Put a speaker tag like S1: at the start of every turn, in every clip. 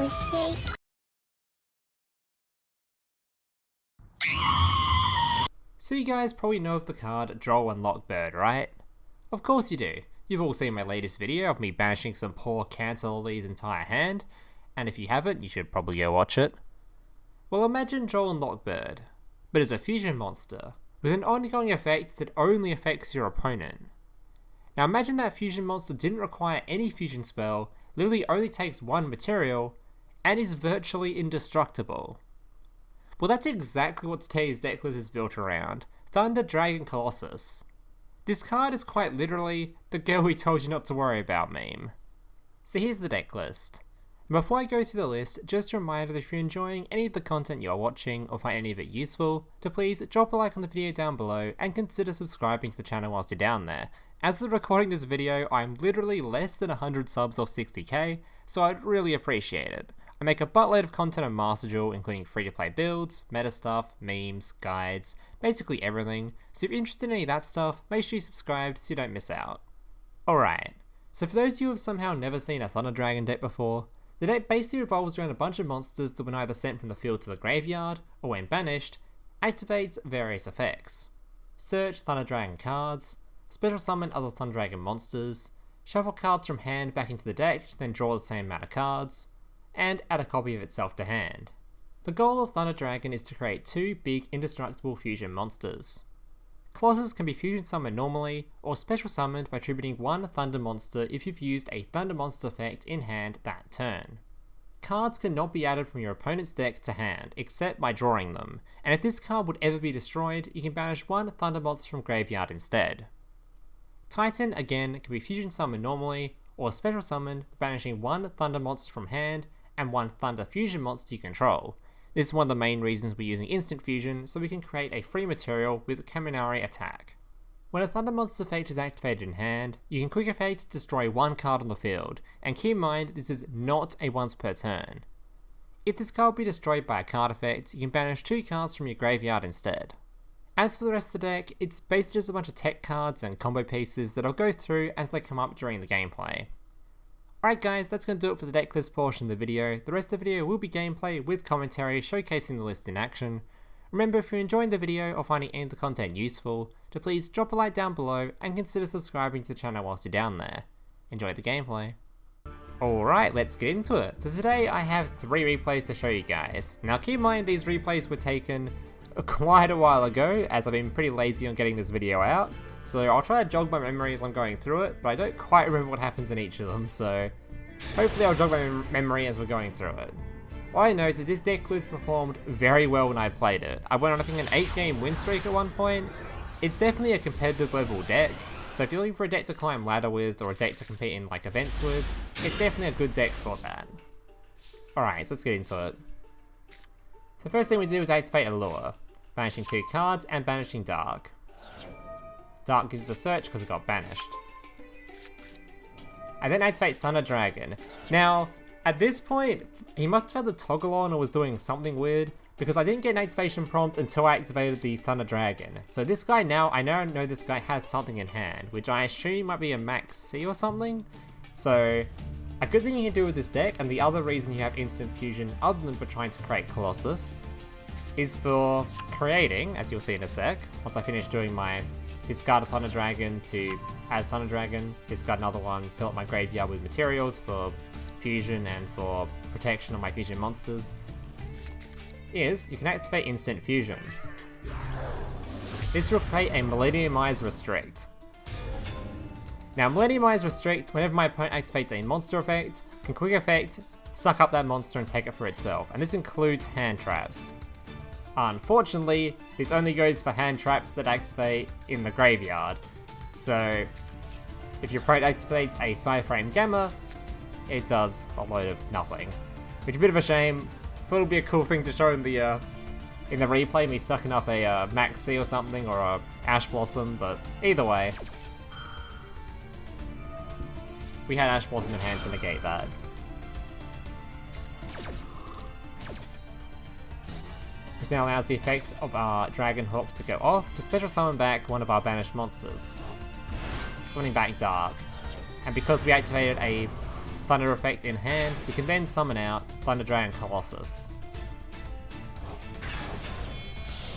S1: milkshake.
S2: So you guys probably know of the card Droll Unlock Bird, right? Of course you do. You've all seen my latest video of me banishing some poor Cancel Lily's entire hand, and if you haven't, you should probably go watch it. Well, imagine Droll Unlock Bird, but as a fusion monster, with an ongoing effect that only affects your opponent. Now imagine that fusion monster didn't require any fusion spell, literally only takes one material, and is virtually indestructible. Well, that's exactly what today's decklist is built around, Thunder Dragon Colossus. This card is quite literally the girl who told you not to worry about meme. So here's the decklist. Before I go through the list, just a reminder that if you're enjoying any of the content you are watching or find any of it useful, to please drop a like on the video down below and consider subscribing to the channel whilst you're down there. As of recording this video, I'm literally less than 100 subs off 60k, so I'd really appreciate it. I make a buttload of content on Master Duel, including free-to-play builds, meta stuff, memes, guides, basically everything, so if you're interested in any of that stuff, make sure you subscribe so you don't miss out. Alright, so for those of you who have somehow never seen a Thunder Dragon deck before, the deck basically revolves around a bunch of monsters that when either sent from the field to the graveyard, or when banished, activates various effects. Search Thunder Dragon cards, special summon other Thunder Dragon monsters, shuffle cards from hand back into the deck to then draw the same amount of cards, and add a copy of itself to hand. The goal of Thunder Dragon is to create two big indestructible fusion monsters. Colossus can be fusion summoned normally, or special summoned by attributing one Thunder monster if you've used a Thunder monster effect in hand that turn. Cards cannot be added from your opponent's deck to hand, except by drawing them, and if this card would ever be destroyed, you can banish one Thunder monster from graveyard instead. Titan, again, can be fusion summoned normally, or special summoned by banishing one Thunder monster from hand, and one Thunder fusion monster you control. This is one of the main reasons we're using instant fusion, so we can create a free material with Kaminari Attack. When a Thunder monster's effect is activated in hand, you can quick effect destroy one card on the field, and keep in mind this is not a once per turn. If this card be destroyed by a card effect, you can banish two cards from your graveyard instead. As for the rest of the deck, it's basically just a bunch of tech cards and combo pieces that I'll go through as they come up during the gameplay. Alright guys, that's going to do it for the decklist portion of the video. The rest of the video will be gameplay with commentary showcasing the list in action. Remember, if you're enjoying the video or finding any of the content useful, to please drop a like down below and consider subscribing to the channel whilst you're down there. Enjoy the gameplay. Alright, let's get into it. So today I have 3 replays to show you guys. Now keep in mind these replays were taken quite a while ago, as I've been pretty lazy on getting this video out. So I'll try to jog my memory as I'm going through it, but I don't quite remember what happens in each of them, so hopefully I'll jog my memory as we're going through it. What I know is this decklist performed very well when I played it. I went on I think an 8-game win streak at one point. It's definitely a competitive level deck, so if you're looking for a deck to climb ladder with, or a deck to compete in like events with, it's definitely a good deck for that. Alright, so let's get into it. So first thing we do is activate Allure, banishing 2 cards and banishing Dark. Dark gives us a search because it got banished. I then activate Thunder Dragon. Now, at this point, he must have had the toggle on or was doing something weird, because I didn't get an activation prompt until I activated the Thunder Dragon. So this guy now, I now know this guy has something in hand, which I assume might be a Max C or something. So, a good thing you can do with this deck, and the other reason you have instant fusion other than for trying to create Colossus, is for creating, as you'll see in a sec, once I finish doing my discard a Thunder Dragon to add Thunder Dragon, discard another one, fill up my graveyard with materials for fusion and for protection of my fusion monsters, is you can activate instant fusion. This will create a Millennium-Eyes Restrict. Now Millennium-Eyes Restrict, whenever my opponent activates a monster effect, can quick effect, suck up that monster and take it for itself, and this includes hand traps. Unfortunately, this only goes for hand traps that activate in the graveyard, so if your opponent activates a Psy-Frame Gamma, it does a load of nothing. Which is a bit of a shame. Thought it would be a cool thing to show in the replay, me sucking up a Max C or something, or a Ash Blossom, but either way, we had Ash Blossom in hand to negate that. Which now allows the effect of our Dragonhawk to go off to special summon back one of our banished monsters. Summoning back Dark. And because we activated a Thunder effect in hand, we can then summon out Thunder Dragon Colossus.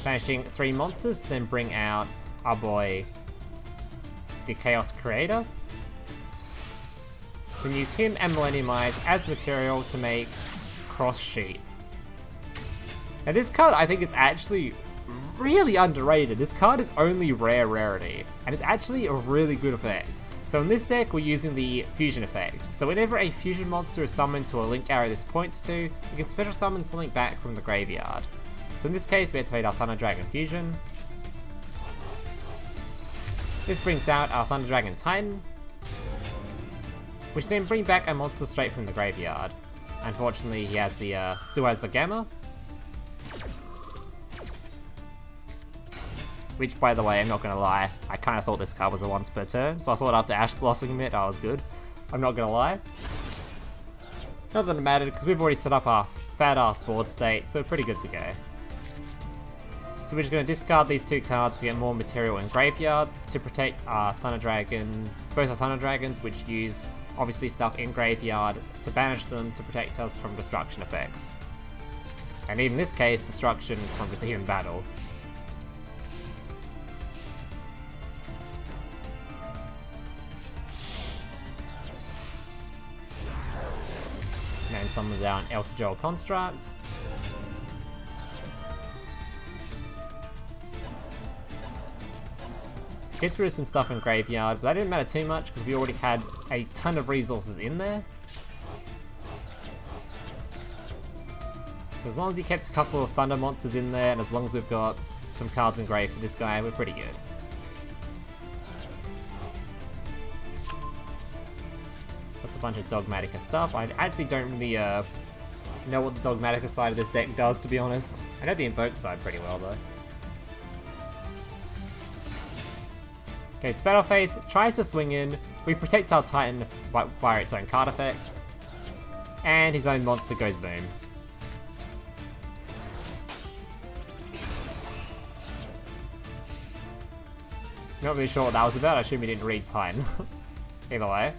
S2: Banishing 3 monsters, then bring out our boy, the Chaos Creator. Then use him and Millennium-Eyes as material to make Cross Sheet. Now this card I think is actually really underrated. This card is only rare rarity, and it's actually a really good effect. So in this deck, we're using the fusion effect. So whenever a fusion monster is summoned to a link arrow this points to, you can special summon something back from the graveyard. So in this case, we activate our Thunder Dragon Fusion. This brings out our Thunder Dragon Titan, which then bring back a monster straight from the graveyard. Unfortunately, he has the still has the Gamma. Which, by the way, I'm not gonna lie, I kind of thought this card was a once per turn, so I thought after Ash Blossoming it, I was good. I'm not gonna lie. Not that it mattered, because we've already set up our fat-ass board state, so we're pretty good to go. So we're just gonna discard these 2 cards to get more material in graveyard to protect our Thunder Dragon, both our Thunder Dragons, which use obviously stuff in graveyard to banish them to protect us from destruction effects. And even in this case, destruction from just even battle. And summons out an Elsejoel Construct. Gets rid of some stuff in graveyard, but that didn't matter too much because we already had a ton of resources in there. So as long as he kept a couple of thunder monsters in there, and as long as we've got some cards in grave for this guy, we're pretty good. That's a bunch of Dogmatica stuff. I actually don't really know what the Dogmatica side of this deck does, to be honest. I know the Invoke side pretty well, though. Okay, so battle phase tries to swing in. We protect our Titan via its own card effect. And his own monster goes boom. Not really sure what that was about. I assume he didn't read Titan. Either way.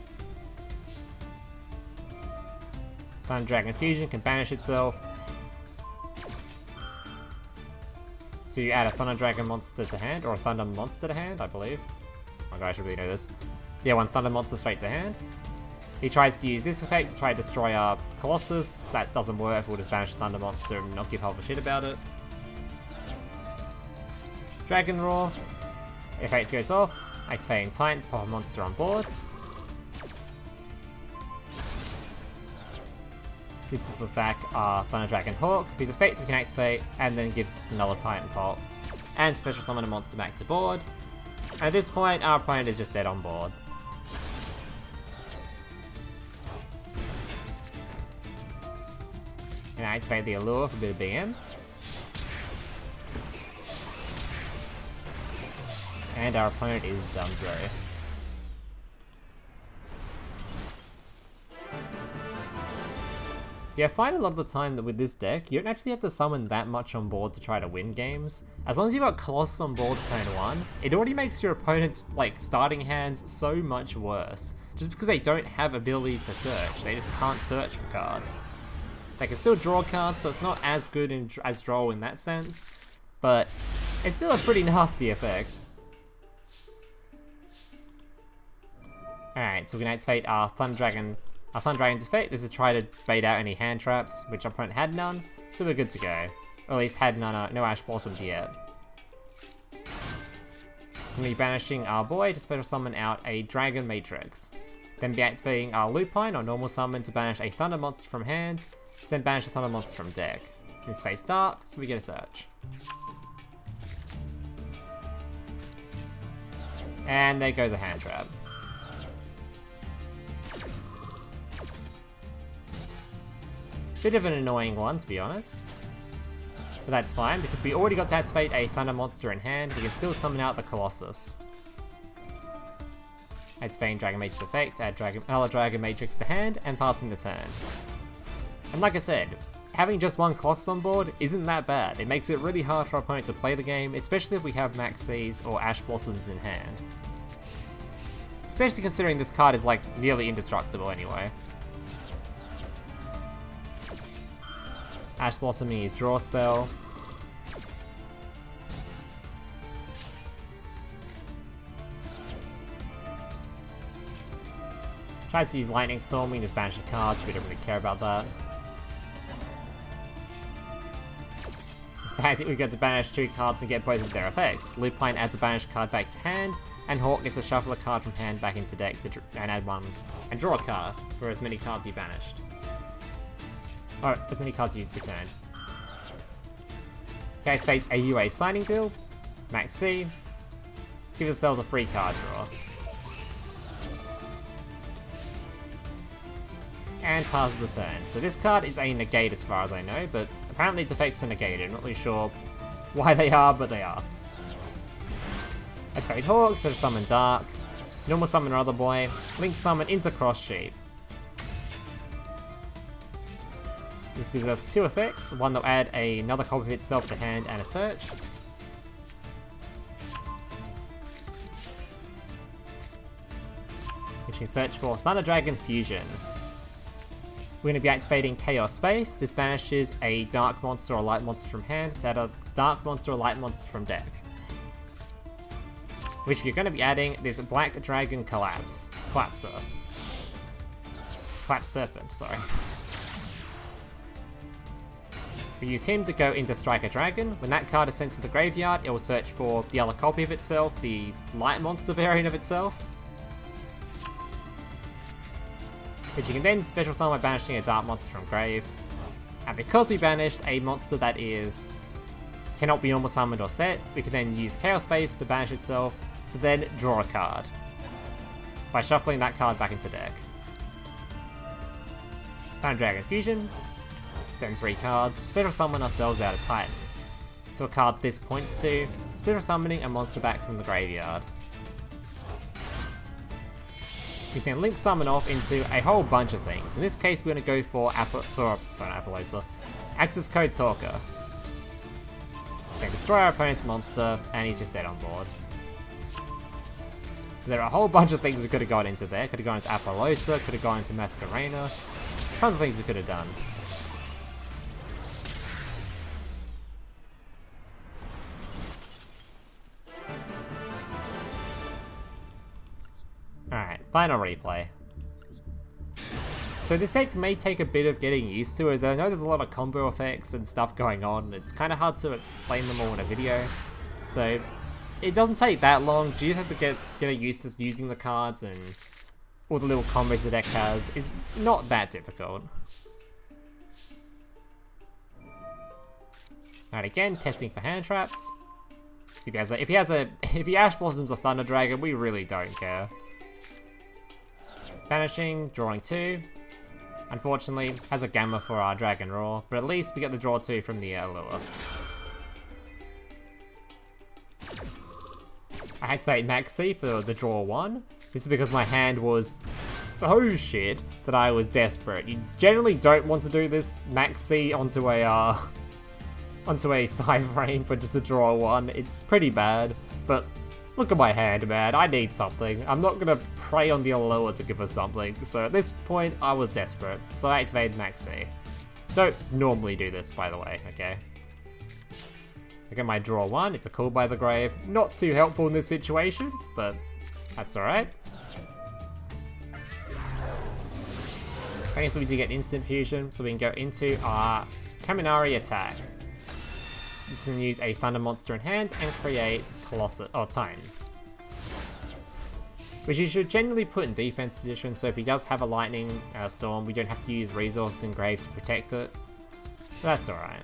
S2: Thunder Dragon Fusion can banish itself. So you add a Thunder Dragon monster to hand, or a Thunder monster to hand, I believe. Oh my god, I should really know this. Yeah, 1 Thunder monster straight to hand. He tries to use this effect to try to destroy our Colossus. That doesn't work, we'll just banish the Thunder monster and not give half a shit about it. Dragonroar. Effect goes off, activating Titan to pop a monster on board. Gives us back our Thunder Dragon Hawk, whose effect we can activate, and then gives us another Titan pop. And special summon a monster back to board. And at this point, our opponent is just dead on board. And activate the Allure for a bit of BM. And our opponent is donezo. Yeah, I find a lot of the time that with this deck, you don't actually have to summon that much on board to try to win games. As long as you've got Colossus on board turn 1, it already makes your opponent's starting hands so much worse. Just because they don't have abilities to search, they just can't search for cards. They can still draw cards, so it's not as good as draw in that sense, but it's still a pretty nasty effect. Alright, so we can activate our Thunder Dragon's effect. This is to try to bait out any hand traps, which our opponent had none, so we're good to go. Or at least had none, no Ash Blossoms yet. We'll be banishing our boy to special summon out a Dragonmatrix. Then be activating our Lupine or normal summon to banish a Thunder monster from hand, then banish a Thunder monster from deck. This face dark, so we get a search. And there goes a hand trap. Bit of an annoying one, to be honest. But that's fine, because we already got to activate a Thunder monster in hand, we can still summon out the Colossus. Activating Dragonmatrix effect, add Dragonmatrix to hand, and passing the turn. And like I said, having just 1 Colossus on board isn't that bad. It makes it really hard for our opponent to play the game, especially if we have Maxis or Ash Blossoms in hand. Especially considering this card is nearly indestructible anyway. Ash Blossoming his draw spell. Tries to use Lightning Storm, we can just banish the cards, we don't really care about that. In fact, we get to banish 2 cards and get both of their effects. Lupine adds a banished card back to hand, and Hawk gets to shuffle a card from hand back into deck and add one, and draw a card for as many cards you banished. Or as many cards you returned. He activates a UA signing deal, max C, gives ourselves a free card draw. And passes the turn. So this card is a negate as far as I know, but apparently its effects are negated. I'm not really sure why they are, but they are. Activate Hawk, Special Summon Dark, Normal Summon Other Boy, Link Summon into Cross Sheep. This gives us 2 effects, one that will add another copy of itself to hand and a search. Which can search for Thunder Dragon Fusion. We're going to be activating Chaos Space. This banishes a Dark Monster or Light Monster from hand to add a Dark Monster or Light Monster from deck. Which you're going to be adding this Black Dragon Collapserpent, sorry. We use him to go into Strike a Dragon. When that card is sent to the graveyard, it will search for the other copy of itself, the Light Monster variant of itself. Which you can then special summon by banishing a Dark Monster from grave. And because we banished a monster that cannot be normal summoned or set, we can then use Chaos Space to banish itself to then draw a card by shuffling that card back into deck. Thunder Dragon Fusion, send 3 cards, special summon ourselves out of Titan to a card this points to, special summoning a monster back from the graveyard. We can then link summon off into a whole bunch of things. In this case, we're going to go for Apollousa, Accesscode Talker. Then destroy our opponent's monster, and he's just dead on board. There are a whole bunch of things we could have gone into there. Could have gone into Apollousa, could have gone into Masquerena. Tons of things we could have done. Alright, final replay. So this deck may take a bit of getting used to, as I know there's a lot of combo effects and stuff going on. It's kind of hard to explain them all in a video. So it doesn't take that long. You just have to get used to using the cards, and all the little combos the deck has is not that difficult. Alright, again, testing for hand traps. If he Ash Blossoms a Thunder Dragon, we really don't care. Banishing, drawing 2. Unfortunately, has a Gamma for our Dragonroar, but at least we get the draw 2 from the Allure. I activate Max C for the draw 1. This is because my hand was so shit that I was desperate. You generally don't want to do this Max C onto a side frame for just a draw 1. It's pretty bad, but look at my hand, man. I need something. I'm not gonna prey on the Allure to give us something. So at this point, I was desperate. So I activated Max C. Don't normally do this, by the way, okay? I get my draw 1. It's a Call by the Grave. Not too helpful in this situation, but that's alright. Thankfully we do get instant fusion, so we can go into our Kaminari Attack. This can use a Thunder monster in hand and create Colossus or Titan, which you should generally put in defense position, so if he does have a Lightning Storm, we don't have to use resources in grave to protect it. But that's alright.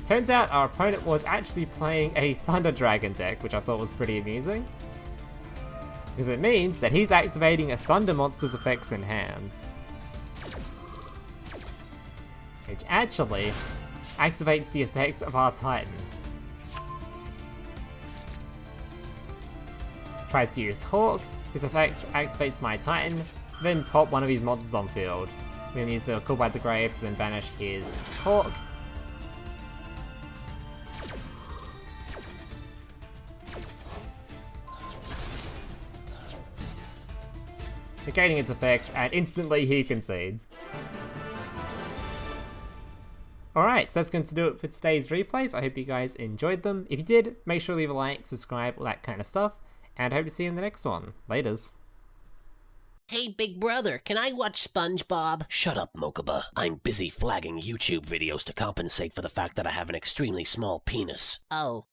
S2: Turns out our opponent was actually playing a Thunder Dragon deck, which I thought was pretty amusing, because it means that he's activating a Thunder monster's effects in hand, which actually activates the effect of our Titan. Tries to use Hawk. This effect activates my Titan to then pop one of his monsters on field. We then use the Call by the Grave to then banish his Hawk. Negating its effects, and instantly he concedes. Alright, so that's going to do it for today's replays. I hope you guys enjoyed them. If you did, make sure to leave a like, subscribe, all that kind of stuff. And I hope to see you in the next one. Laters.
S1: Hey, big brother, can I watch SpongeBob?
S3: Shut up, Mokuba. I'm busy flagging YouTube videos to compensate for the fact that I have an extremely small penis.
S1: Oh.